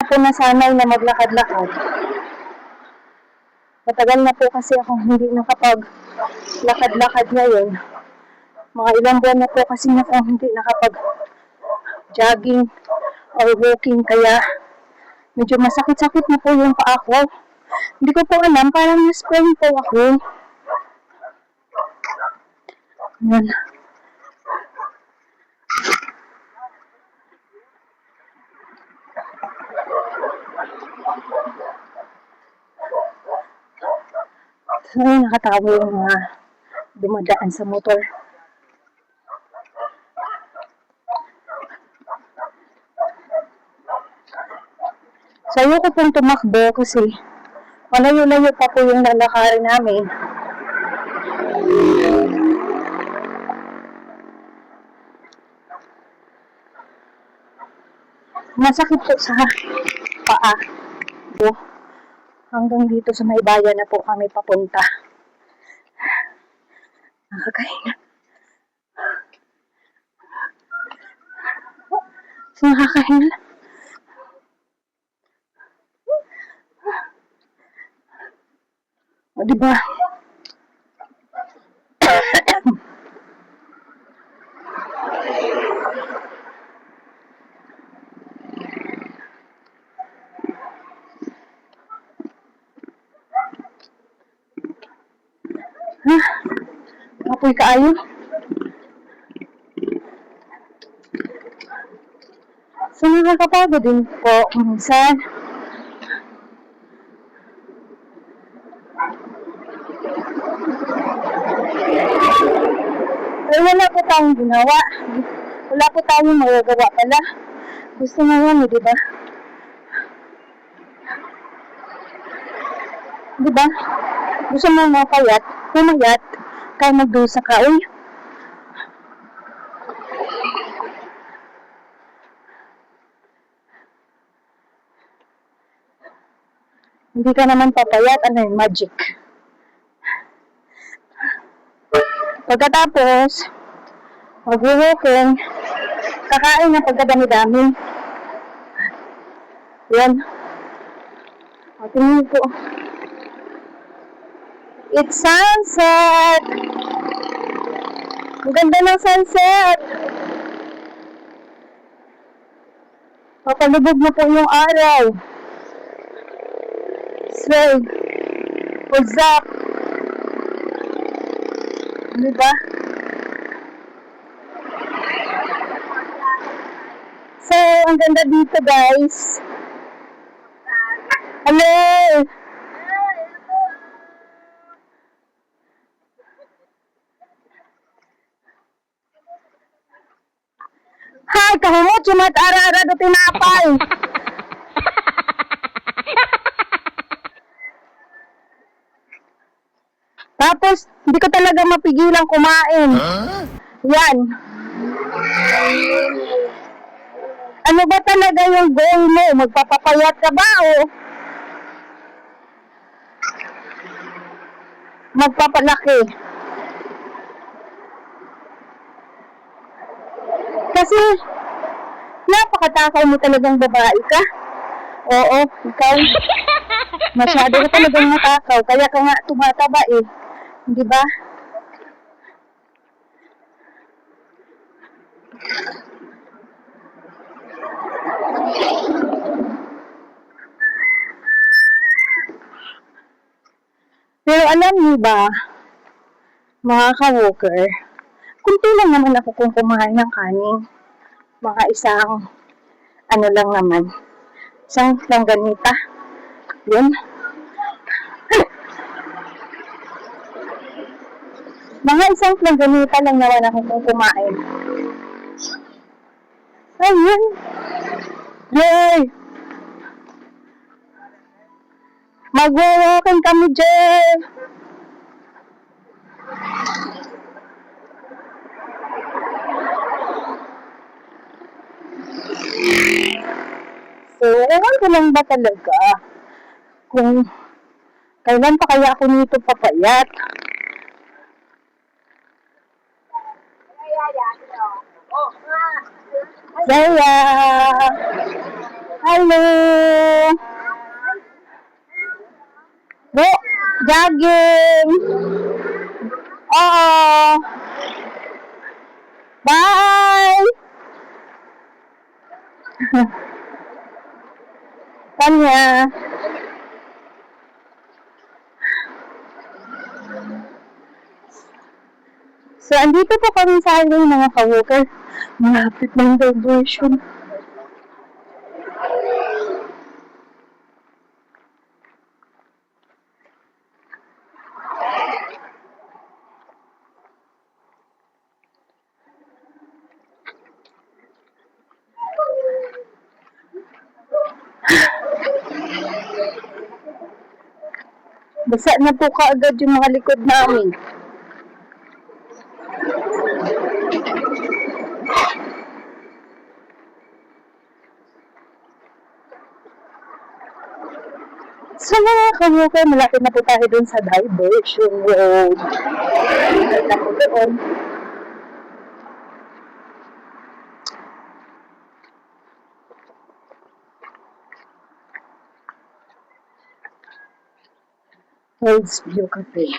po nasanay na maglakad-lakad. Matagal na po kasi ako hindi nakapag-lakad-lakad ngayon. Mga ilang buwan na po kasi ako hindi nakapag-jogging or walking, kaya medyo masakit-sakit na po yung paa ko. Hindi ko po alam, parang na-sprain po ako. Yan. So, nakatawa yung mga dumadaan sa motor. So, ayoko pong tumakbo kasi malayo-layo pa po yung lalakarin namin. Masakit po sa paa. Hanggang dito sa may bayan na po kami papunta. Nakakahinga. So, nakakahinga. O, diba? Apoy kaayo. So, nakakapagod din po minsan. Pero wala po tayong ginawa. Wala po tayong magagawa pala. Gusto nga yan, diba? Diba? Gusto mo pumayat, kaya magdusa ka, uy. Hindi ka naman papayat, ano yung magic. Pagkatapos, mag-walking, kakain na pagkadami-dami. Yan. O, tingnan po. It's sunset! Ang ganda ng sunset! Papalubog na po yung araw. So, what's up? Diba? So, ang ganda dito, guys. Hello! Hi, kahumot, sumat ara-ara do tinapay. Tapos, hindi ko talaga mapigilan kumain. Yan. Ano ba talaga yung goal mo? Magpapapayat ka ba o magpapalaki? Kasi, napakatakaw mo talagang babae ka. Oo, ikaw. Masyado ka talagang matakaw. Kaya ka nga tumataba eh. Di ba? Pero alam niyo ba, mga ka-walker, kunti lang naman ako kung kumain ng kanin. Mga isang, lang naman, isang langganita. Yun. Mga isang langganita lang naman ako kung kumain. Ayun. Yay! Mag-walking kami, Jay! So, ewan ko lang ba talaga kung kailan pa kaya ako nito papayat. Saya! Hello! Go! Jogging! Oo! Bye! Kanya. So, andito po kami sa highway mga ka-walker. Malapit ng diversion. Basa na po kaagad yung mga likod namin. So mga ka-walker, malapit na po tayo dun sa diversion road. Malapit na po doon. Hills View Cafe.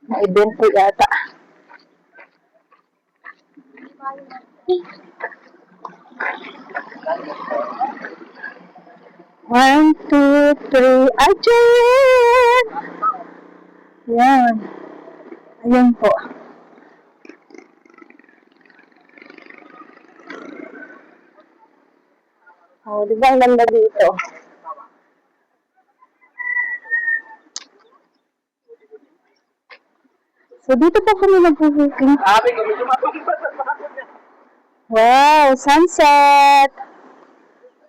May event po yata. One, two, three, ayan! Yan. Ayan po. Oh, di ba ang ganda dito? So, dito po kami nag-booking. Wow, sunset!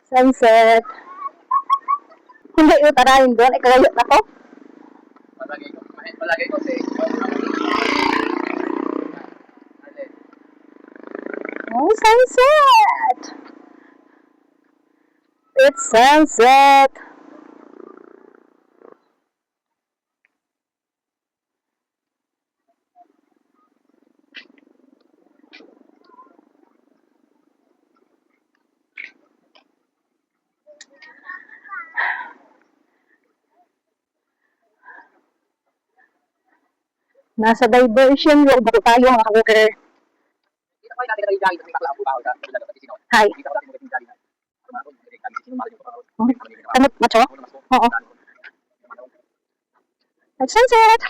Sunset! Hindi, utarahin doon. Ikagayot ako. Palagay ko si Oh, sunset! It's sunset! Nasa diversion road po tayo mga ka-walker. dito ko natin kay Jai, may bakla ang bubaw sa dalawa sa sino. Hi. Dito ko natin kay Jai. Kamot, macho? Oo. At sunset!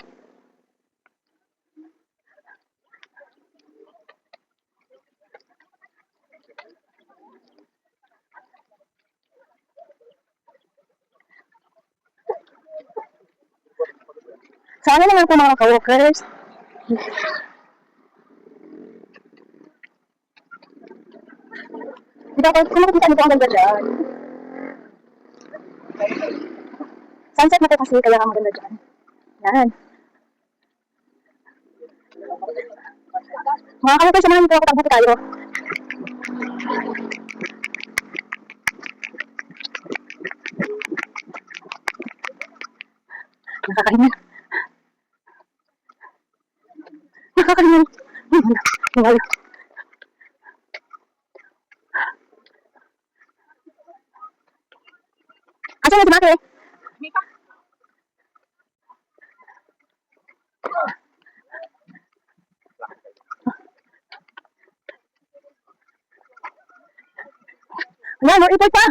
Sana naman po mga ka-walkers. Dito ako, kung makikita niyo po ang ganda dyan. Sunset na po kasi, kaya ang maganda dyan. Yan. Mga ka-walkers, samahan niyo po ako pagbuti tayo. Nakakahinga. Nakakahinga. Wala. Asan na si Maki? Wala, no, ipag pa.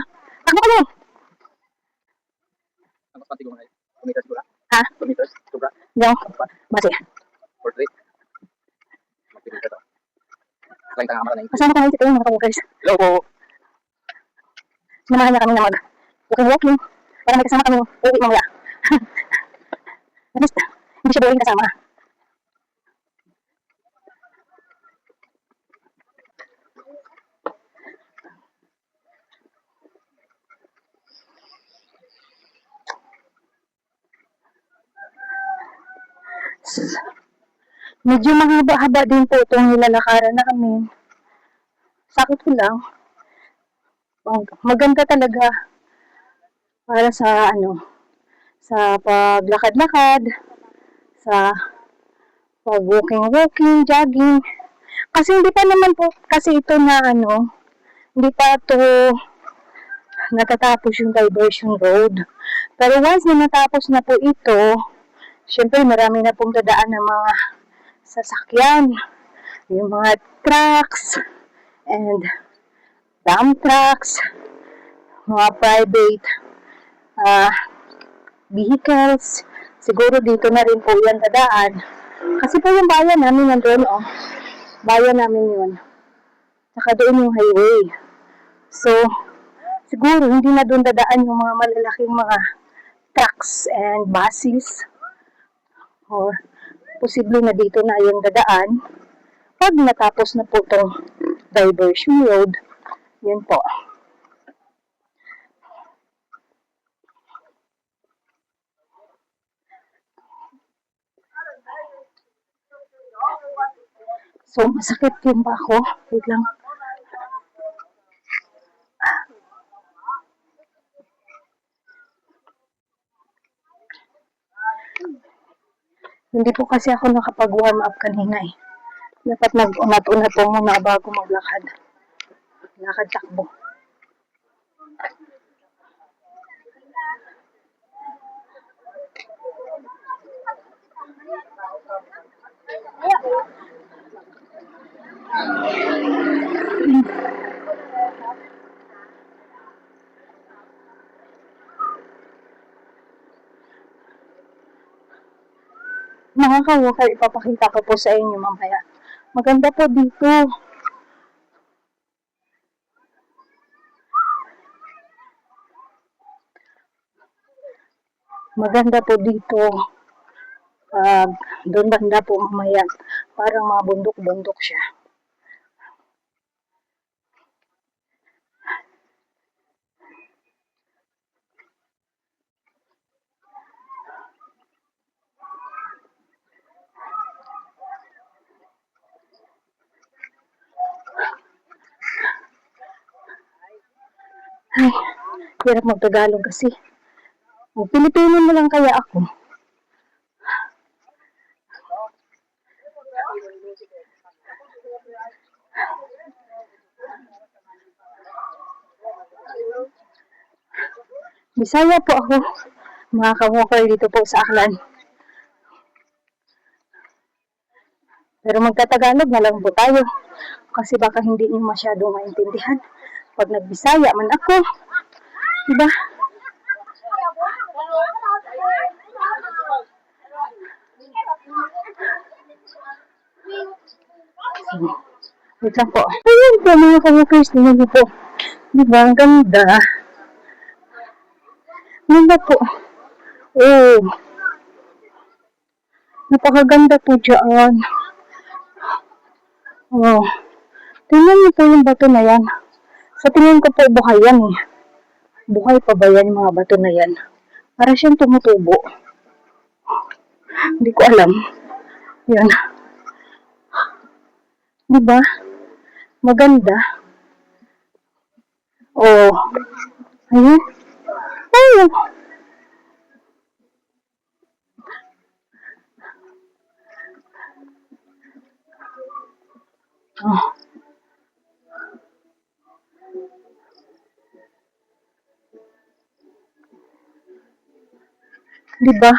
Takbo ka mo. Ang pati ko ngayon. 2 meters dura. Ha? 2 meters dura. Diyan. Base. Portrait. Magpipil ka. Kain tanga mga Kasama ko ngayon si Tayo mga ka-walkers. Hello po. Sinamahan niya kami na mag-walking. Para may kasama kami uwi mamaya. At least, hindi siya boring kasama. Medyo mahaba-haba din po itong nilalakaran namin. Sakit ko lang. Maganda talaga para sa sa paglakad-lakad, sa pag-walking, jogging. Kasi hindi pa naman po kasi ito na hindi pa ito natatapos yung diversion road. Pero once na natapos na po ito, syempre marami na pong dadaan ng mga sasakyan, yung mga trucks and dump trucks, mga private vehicles. Siguro dito na rin po yan dadaan. Kasi po yung bayan namin nandun, bayan namin yun. Saka doon yung highway. So, siguro hindi na doon dadaan yung mga malalaking mga trucks and buses. Or posible na dito na yung dadaan pag natapos na po itong diversion road. Yun po. So, masakit yung bako. Wait lang. Hindi po kasi ako nakapag-warm up kanina eh. Dapat nag-unat-unat po muna bago maglakad. Lakad takbo. Mga ka-walker, ipapakita ko po sa inyo mamaya. Maganda po dito. Maganda po dito. Doon banda po mamaya. Parang mga bundok-bundok siya. Ay, hirap mag-Tagalog kasi. Pilipino na lang kaya ako. Bisaya po ako, mga ka-walker dito po sa Aklan. Pero magtatagalog na lang po tayo. Kasi baka hindi niyo masyadong maintindihan. Pag nagbisaya man ako, diba? Wait lang po. Ayun po mga ka-walkers, tingnan po. Diba? Ang ganda. Ganda po. Oh. Napakaganda po dyan. Oh. Tingnan niyo po yung bato na yan. Sa tingin ko po buhay yan eh. Buhay pa ba yan yung mga bato na yan? Para siyang tumutubo. Hindi ko alam. Yan. Diba? Maganda. Oh. Ayun. Oh. Oh. Diba?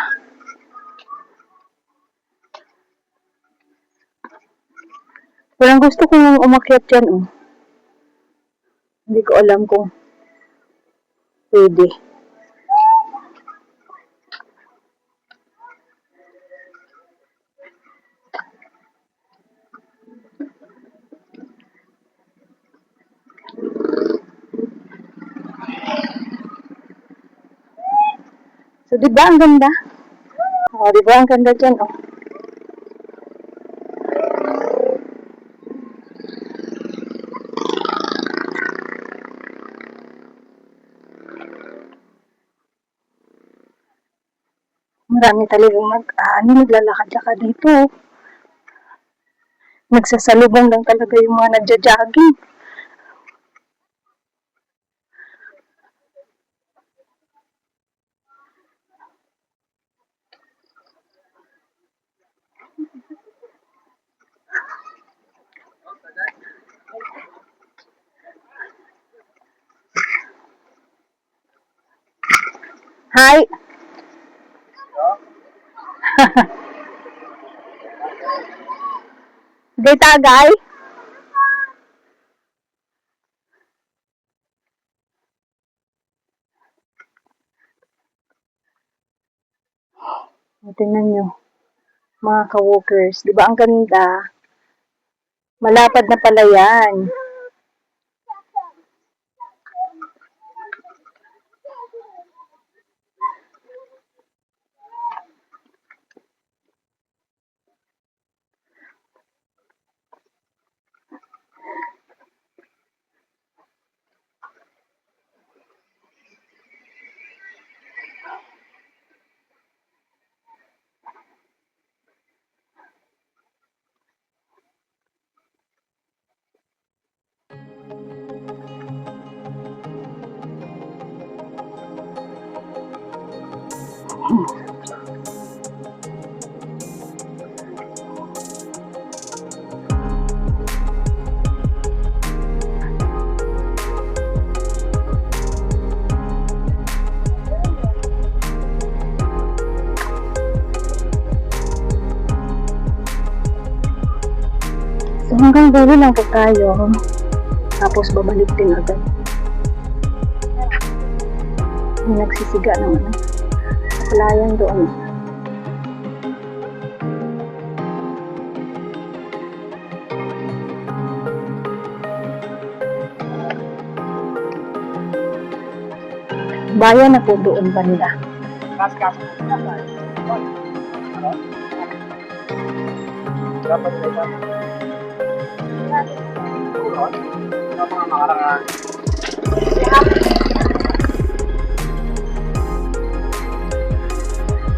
Parang gusto ko yung umakyat yan, oh. Hindi ko alam kung pwede. So, diba ang ganda? Oh, diba ang ganda dyan, oh. Marami talagang naglalakad-lakad dito. Nagsasalubong lang talaga yung mga nagja-jogging. Hi. Gay tagay. Tingnan nyo, mga ka-walkers. Di ba ang ganda? Malapad na pala yan. So hanggang dulo lang po tayo. Tapos babalik din agad. May nagsisiga naman. Sa palayan doon. Bayan na po doon banda. Kas. Dapat nila. Mga makarangan.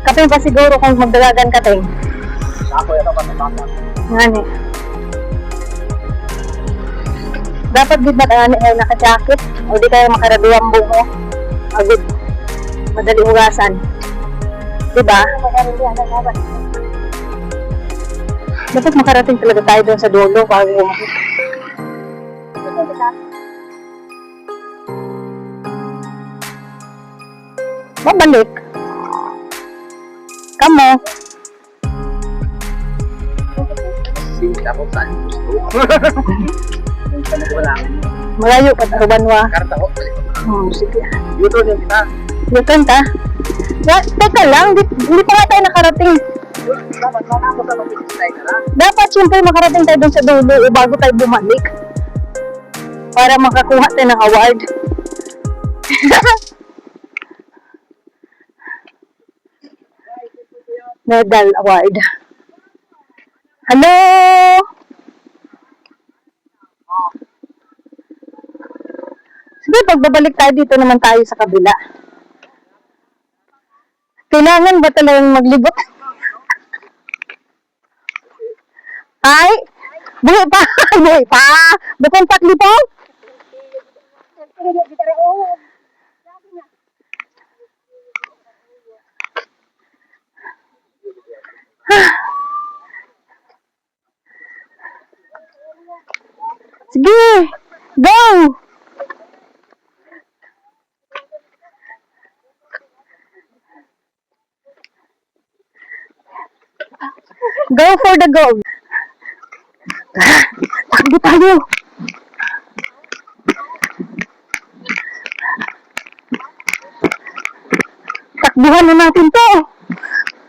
Kapin pa siguro kung magdalagan ka ting. Ako ito pa sa baka. Ngani. Dapat di ba ay naka-jacket o di tayo makaraduang bungo. Agad. Madali hugasan. Diba? Dapat makarating talaga tayo doon sa dulo bago umakit. Babalik. Kamo. Sinta ko saan gusto. Wala. Malayo pa Rubanwa. Karta ko. Sige. Dito din kita. Yutan ta. Teka lang, hindi pa nga tayo nakarating. Dapat makakapos sa mag-stay na lang. Dapat siyempre makarating tayo doon sa dulo bago tayo bumalik. Para makakuha tayo ng award. Medal award. Hello! Sige, pagbabalik tayo dito naman tayo sa kabila. Kailangan ba talagang maglibot? Ay! Buhay pa! Buhay pa! Bukong paklipong? Sige! Go! Go for the gold! Takbo tayo! Takbuhan na natin to!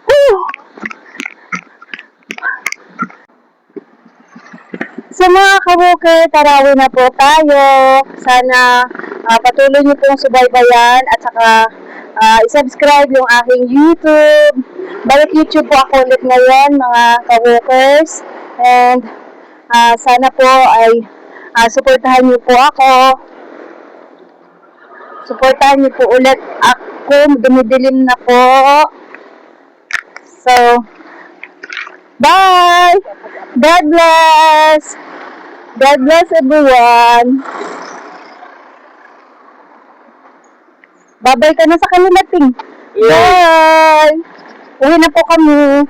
Woo! So mga ka-walker, tarawi na po tayo. Sana patuloy niyo pong subaybayan at saka i-subscribe yung aking YouTube. Balik YouTube po ako ulit ngayon mga ka-walkers. And sana po ay suportahan niyo po ako. Suportahan niyo po ulit ako. Dumidilim na po. So, bye! God bless! God bless everyone! Babay ka na sa kanila, Ting. Bye! Uwi na po kami.